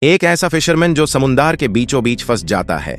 एक ऐसा फिशरमैन जो समुंदर के बीचों बीच फंस जाता है।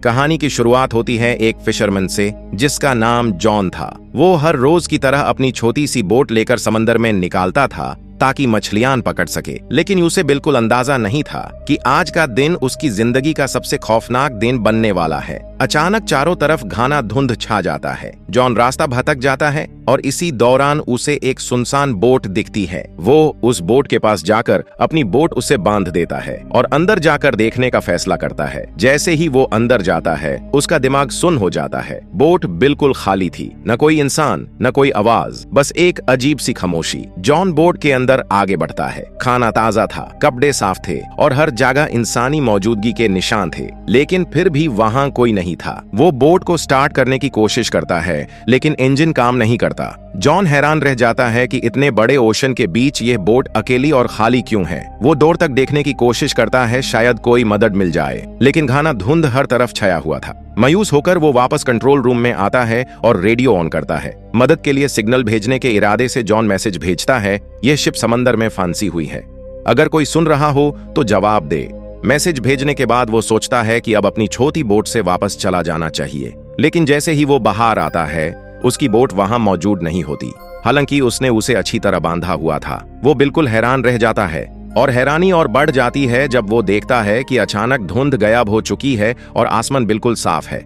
कहानी की शुरुआत होती है एक फिशरमैन से जिसका नाम जॉन था। वो हर रोज की तरह अपनी छोटी सी बोट लेकर समंदर में निकालता था ताकि मछलियां पकड़ सके, लेकिन उसे बिल्कुल अंदाजा नहीं था कि आज का दिन उसकी जिंदगी का सबसे खौफनाक दिन बनने वाला है। अचानक चारों तरफ घना धुंध छा जाता है। जॉन रास्ता भटक जाता है और इसी दौरान उसे एक सुनसान बोट दिखती है। वो उस बोट के पास जाकर अपनी बोट उसे बांध देता है और अंदर जाकर देखने का फैसला करता है। जैसे ही वो अंदर जाता है उसका दिमाग सुन्न हो जाता है। बोट बिल्कुल खाली थी, न कोई इंसान न कोई आवाज, बस एक अजीब सी खामोशी। जॉन बोट के अंदर आगे बढ़ता है। खाना ताजा था, कपड़े साफ थे और हर जगह इंसानी मौजूदगी के निशान थे, लेकिन फिर भी वहां कोई नहीं था। वो बोट को स्टार्ट करने की कोशिश करता है लेकिन इंजन काम नहीं करता। जॉन हैरान रह जाता है कि इतने बड़े ओशन के बीच ये बोट अकेली और खाली क्यों है। वो दूर तक देखने की कोशिश करता है, शायद कोई मदद मिल जाए, लेकिन घना धुंध हर तरफ छाया हुआ था। मायूस होकर वो वापस कंट्रोल रूम में आता है और रेडियो ऑन करता है। मदद के लिए सिग्नल भेजने के इरादे से जॉन मैसेज भेजता है, यह शिप समंदर में फांसी हुई है, अगर कोई सुन रहा हो तो जवाब दे। मैसेज भेजने के बाद वो सोचता है कि अब अपनी छोटी बोट से वापस चला जाना चाहिए, लेकिन जैसे ही वो बाहर आता है उसकी बोट वहां मौजूद नहीं होती। हालांकि उसने उसे अच्छी तरह बांधा हुआ था। वो बिल्कुल हैरान रह जाता है और हैरानी और बढ़ जाती है जब वो देखता है कि अचानक धुंध गायब हो चुकी है और आसमान बिल्कुल साफ है।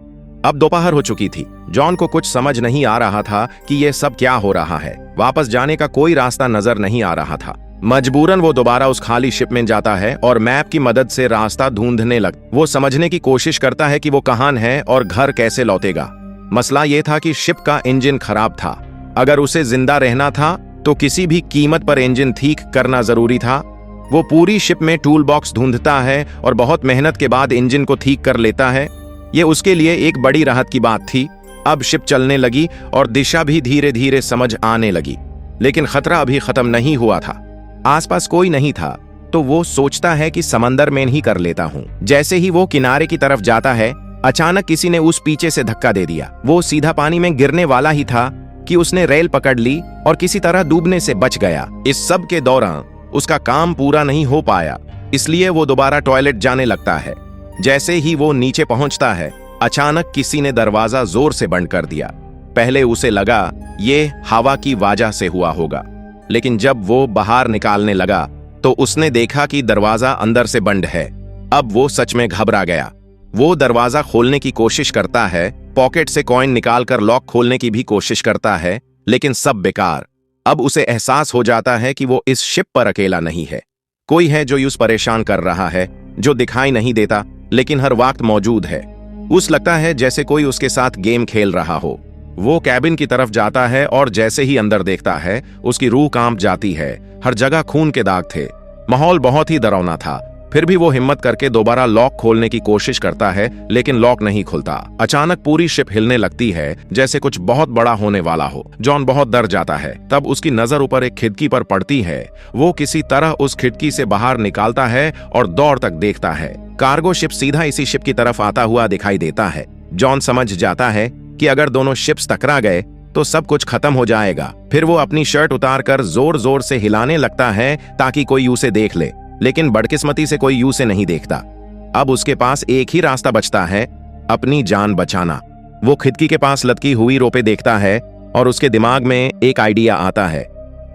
अब दोपहर हो चुकी थी। जॉन को कुछ समझ नहीं आ रहा था कि ये सब क्या हो रहा है। वापस जाने का कोई रास्ता नजर नहीं आ रहा था। मजबूरन वो दोबारा उस खाली शिप में जाता है और मैप की मदद से रास्ता ढूंढने लगता। वो समझने की कोशिश करता है कि वो कहां है और घर कैसे लौटेगा। मसला ये था कि शिप का इंजन खराब था। अगर उसे जिंदा रहना था तो किसी भी कीमत पर इंजन ठीक करना जरूरी था। वो पूरी शिप में टूल बॉक्स ढूंढता है और बहुत मेहनत के बाद इंजन को ठीक कर लेता है। ये उसके लिए एक बड़ी राहत की बात थी। अब शिप चलने लगी और दिशा भी धीरे धीरे समझ आने लगी, लेकिन खतरा अभी खत्म नहीं हुआ था। आसपास कोई नहीं था तो वो सोचता है कि समंदर में ही कर लेता हूँ। जैसे ही वो किनारे की तरफ जाता है अचानक किसी ने उस पीछे से धक्का दे दिया। वो सीधा पानी में गिरने वाला ही था कि उसने रेल पकड़ ली और किसी तरह डूबने से बच गया। इस सब के दौरान उसका काम पूरा नहीं हो पाया, इसलिए वो दोबारा टॉयलेट जाने लगता है। जैसे ही वो नीचे पहुंचता है अचानक किसी ने दरवाजा जोर से बंद कर दिया। पहले उसे लगा ये हवा की वजह से हुआ होगा, लेकिन जब वो बाहर निकालने लगा तो उसने देखा कि दरवाजा अंदर से बंद है। अब वो सच में घबरा गया। वो दरवाजा खोलने की कोशिश करता है, पॉकेट से कॉइन निकालकर लॉक खोलने की भी कोशिश करता है, लेकिन सब बेकार। अब उसे एहसास हो जाता है कि वो इस शिप पर अकेला नहीं है। कोई है जो उसे परेशान कर रहा है, जो दिखाई नहीं देता लेकिन हर वक्त मौजूद है। उस लगता है जैसे कोई उसके साथ गेम खेल रहा हो। वो कैबिन की तरफ जाता है और जैसे ही अंदर देखता है उसकी रूह कांप जाती है। हर जगह खून के दाग थे। माहौल बहुत ही डरावना था। फिर भी वो हिम्मत करके दोबारा लॉक खोलने की कोशिश करता है, लेकिन लॉक नहीं खुलता। अचानक पूरी शिप हिलने लगती है जैसे कुछ बहुत बड़ा होने वाला हो। जॉन बहुत डर जाता है। तब उसकी नजर ऊपर एक खिड़की पर पड़ती है। वो किसी तरह उस खिड़की से बाहर निकालता है और दौड़ तक देखता है। कार्गो शिप सीधा इसी शिप की तरफ आता हुआ दिखाई देता है। जॉन समझ जाता है कि अगर दोनों शिप्स टकरा गए तो सब कुछ खत्म हो जाएगा। फिर वो अपनी शर्ट उतारकर जोर जोर से हिलाने लगता है ताकि कोई उसे देख ले, लेकिन बदकिस्मती से कोई उसे नहीं देखता। अब उसके पास एक ही रास्ता बचता है, अपनी जान बचाना। वो खिड़की के पास लटकी हुई रोपे देखता है और उसके दिमाग में एक आइडिया आता है।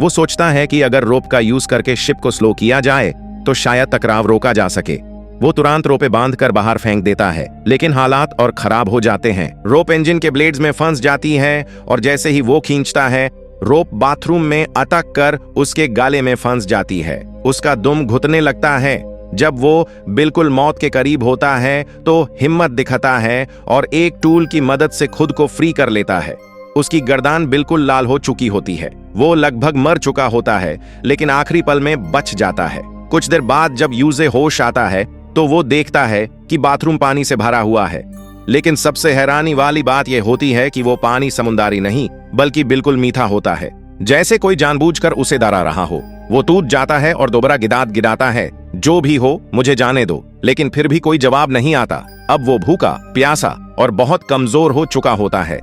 वो सोचता है कि अगर रोप का यूज करके शिप को स्लो किया जाए तो शायद टकराव रोका जा सके। वो तुरंत रोपे बांधकर बाहर फेंक देता है, लेकिन हालात और खराब हो जाते हैं। रोप इंजन के ब्लेड्स में फंस जाती है और जैसे ही वो खींचता है रोप बाथरूम में अटक कर उसके गाले में फंस जाती है। उसका दुम घुटने लगता है। जब वो बिल्कुल मौत के करीब होता है तो हिम्मत दिखाता है और एक टूल की मदद से खुद को फ्री कर लेता है। उसकी गर्दन बिल्कुल लाल हो चुकी होती है। वो लगभग मर चुका होता है, लेकिन आखिरी पल में बच जाता है। कुछ देर बाद जब यूजे होश आता है तो वो देखता है कि बाथरूम पानी से भरा हुआ है, लेकिन सबसे हैरानी वाली बात यह होती है कि वो पानी समुद्री नहीं बल्कि बिल्कुल मीठा होता है, जैसे कोई जानबूझकर उसे डरा रहा हो। वो टूट जाता है और दोबारा गिड़ाता है, जो भी हो मुझे जाने दो, लेकिन फिर भी कोई जवाब नहीं आता। अब वो भूखा, प्यासा और बहुत कमजोर हो चुका होता है।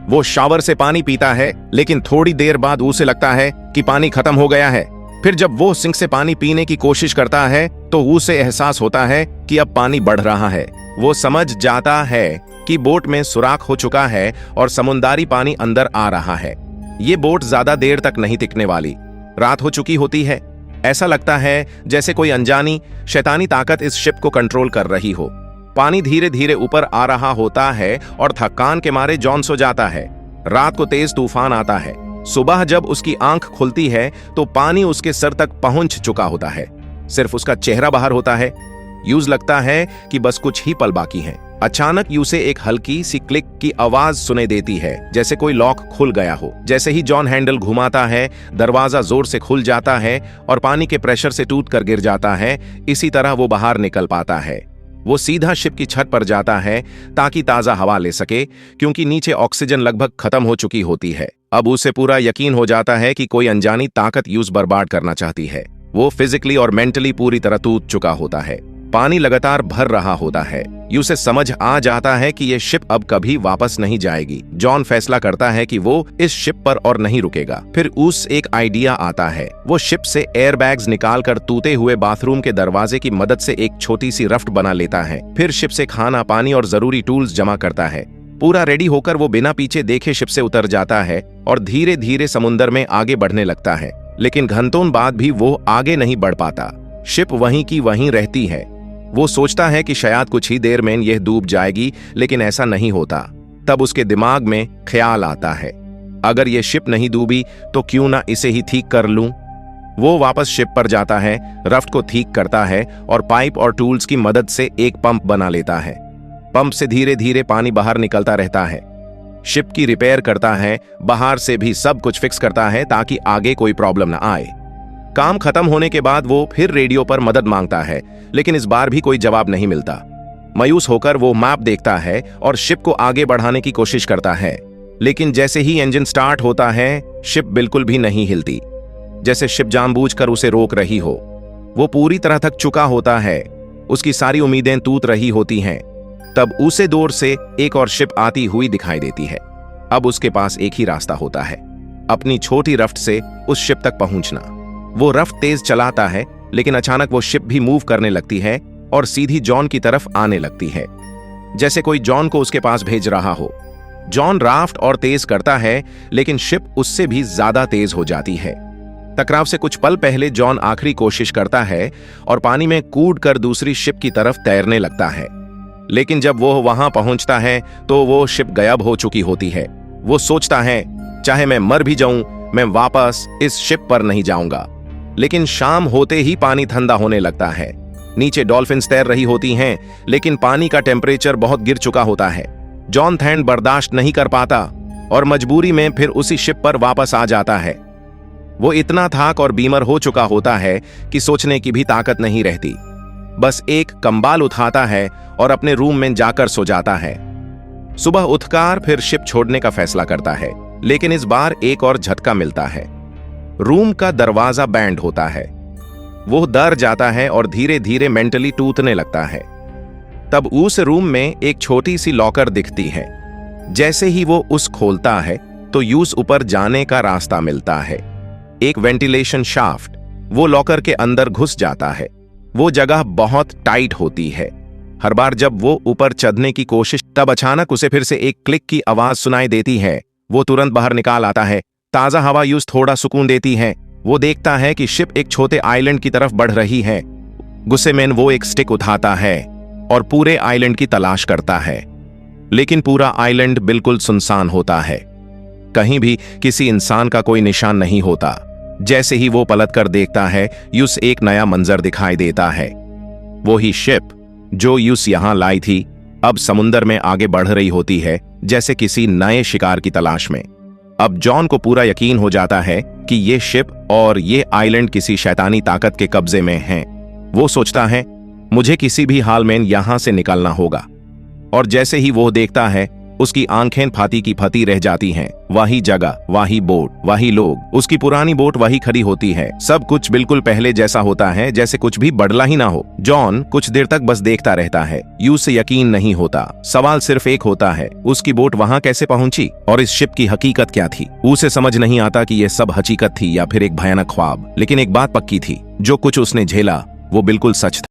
वो शावर से पानी पीता है, लेकिन थोड़ी देर बाद उसे लगता है कि पानी खत्म हो गया है। फिर जब वो सिंक से पानी पीने की कोशिश करता है तो उसे एहसास होता है कि अब पानी बढ़ रहा है। वो समझ जाता है कि बोट में सुराख हो चुका है और समुद्री पानी अंदर आ रहा है। ये बोट ज्यादा देर तक नहीं टिकने वाली। रात हो चुकी होती है। ऐसा लगता है जैसे कोई अनजानी शैतानी ताकत इस शिप को कंट्रोल कर रही हो। पानी धीरे धीरे ऊपर आ रहा होता है और थकान के मारे जॉन सो जाता है। रात को तेज तूफान आता है। सुबह जब उसकी आंख खुलती है तो पानी उसके सर तक पहुंच चुका होता है। सिर्फ उसका चेहरा बाहर होता है। यूज लगता है कि बस कुछ ही पल बाकी हैं। अचानक यूसे एक हल्की सी क्लिक की आवाज सुनाई देती है, जैसे कोई लॉक खुल गया हो। जैसे ही जॉन हैंडल घुमाता है, दरवाजा जोर से खुल जाता है और पानी के प्रेशर से टूट कर गिर जाता है। इसी तरह वो बाहर निकल पाता है। वो सीधा शिप की छत पर जाता है ताकि ताजा हवा ले सके, क्योंकि नीचे ऑक्सीजन लगभग खत्म हो चुकी होती है। अब उसे पूरा यकीन हो जाता है कि कोई अनजानी ताकत यूज बर्बाद करना चाहती है। वो फिजिकली और मेंटली पूरी तरह टूट चुका होता है। पानी लगातार भर रहा होता है। यूसे समझ आ जाता है कि ये शिप अब कभी वापस नहीं जाएगी। जॉन फैसला करता है कि वो इस शिप पर और नहीं रुकेगा। फिर उस एक आइडिया आता है। वो शिप से एयर बैग्स निकालकर टूटे हुए बाथरूम के दरवाजे की मदद से एक छोटी सी रफ्ट बना लेता है। फिर शिप से खाना, पानी और जरूरी टूल्स जमा करता है। पूरा रेडी होकर वो बिना पीछे देखे शिप से उतर जाता है और धीरे धीरे समुद्र में आगे बढ़ने लगता है। लेकिन घंटों बाद भी वो आगे नहीं बढ़ पाता। शिप वहीं की वहीं रहती है। वो सोचता है कि शायद कुछ ही देर में यह डूब जाएगी, लेकिन ऐसा नहीं होता। तब उसके दिमाग में ख्याल आता है, अगर ये शिप नहीं डूबी तो क्यों ना इसे ही ठीक कर लूं। वो वापस शिप पर जाता है, रफ्ट को ठीक करता है और पाइप और टूल्स की मदद से एक पंप बना लेता है। पंप से धीरे धीरे पानी बाहर निकलता रहता है। शिप की रिपेयर करता है, बाहर से भी सब कुछ फिक्स करता है ताकि आगे कोई प्रॉब्लम ना आए। काम खत्म होने के बाद वो फिर रेडियो पर मदद मांगता है, लेकिन इस बार भी कोई जवाब नहीं मिलता। मायूस होकर वो मैप देखता है और शिप को आगे बढ़ाने की कोशिश करता है, लेकिन जैसे ही इंजन स्टार्ट होता है, शिप बिल्कुल भी नहीं हिलती, जैसे शिप जानबूझकर उसे रोक रही हो। वो पूरी तरह थक चुका होता है। उसकी सारी उम्मीदें टूट रही होती हैं। तब उसे दूर से एक और शिप आती हुई दिखाई देती है। अब उसके पास एक ही रास्ता होता है, अपनी छोटी रफ्ट से उस शिप तक पहुंचना। वो रफ्ट तेज चलाता है, लेकिन अचानक वो शिप भी मूव करने लगती है और सीधी जॉन की तरफ आने लगती है, जैसे कोई जॉन को उसके पास भेज रहा हो। जॉन राफ्ट और तेज करता है, लेकिन शिप उससे भी ज्यादा तेज हो जाती है। टकराव से कुछ पल पहले जॉन आखिरी कोशिश करता है और पानी में कूदकर दूसरी शिप की तरफ तैरने लगता है, लेकिन जब वो वहां पहुंचता है तो वो शिप गायब हो चुकी होती है। वो सोचता है, चाहे मैं मर भी जाऊं, मैं वापस इस शिप पर नहीं जाऊंगा। लेकिन शाम होते ही पानी ठंडा होने लगता है। नीचे डॉल्फिन्स तैर रही होती हैं, लेकिन पानी का टेम्परेचर बहुत गिर चुका होता है। जॉन ठंड बर्दाश्त नहीं कर पाता और मजबूरी में फिर उसी शिप पर वापस आ जाता है। वो इतना थाक और बीमार हो चुका होता है कि सोचने की भी ताकत नहीं रहती। बस एक कंबल उठाता है और अपने रूम में जाकर सो जाता है। सुबह उठकर फिर शिप छोड़ने का फैसला करता है, लेकिन इस बार एक और झटका मिलता है। रूम का दरवाजा बैंड होता है। वो डर जाता है और धीरे धीरे मेंटली टूटने लगता है। तब उस रूम में एक छोटी सी लॉकर दिखती है। जैसे ही वो उस खोलता है तो यूस ऊपर जाने का रास्ता मिलता है, एक वेंटिलेशन शाफ्ट। वो लॉकर के अंदर घुस जाता है। वो जगह बहुत टाइट होती है। हर बार जब वो ऊपर चढ़ने की कोशिश, तब अचानक उसे फिर से एक क्लिक की आवाज सुनाई देती है। वो तुरंत बाहर निकाल आता है। ताजा हवा यूस थोड़ा सुकून देती है। वो देखता है कि शिप एक छोटे आइलैंड की तरफ बढ़ रही है। गुस्से में वो एक स्टिक उठाता है और पूरे आइलैंड की तलाश करता है, लेकिन पूरा आइलैंड बिल्कुल सुनसान होता है। कहीं भी किसी इंसान का कोई निशान नहीं होता। जैसे ही वो पलटकर देखता है, यूस एक नया मंजर दिखाई देता है। वो ही शिप जो यूस यहां लाई थी, अब समुद्र में आगे बढ़ रही होती है, जैसे किसी नए शिकार की तलाश में। अब जॉन को पूरा यकीन हो जाता है कि ये शिप और ये आइलैंड किसी शैतानी ताकत के कब्जे में हैं। वो सोचता है, मुझे किसी भी हाल में यहां से निकलना होगा। और जैसे ही वो देखता है, उसकी आंखें फाती की फती रह जाती हैं। वही जगह, वही बोट, वही लोग। उसकी पुरानी बोट वही खड़ी होती है। सब कुछ बिल्कुल पहले जैसा होता है, जैसे कुछ भी बदला ही ना हो। जॉन कुछ देर तक बस देखता रहता है। यूं से यकीन नहीं होता। सवाल सिर्फ एक होता है, उसकी बोट वहां कैसे पहुंची और इस शिप की हकीकत क्या थी। उसे समझ नहीं आता कि यह सब हकीकत थी या फिर एक भयानक ख्वाब। लेकिन एक बात पक्की थी, जो कुछ उसने झेला वो बिल्कुल सच था।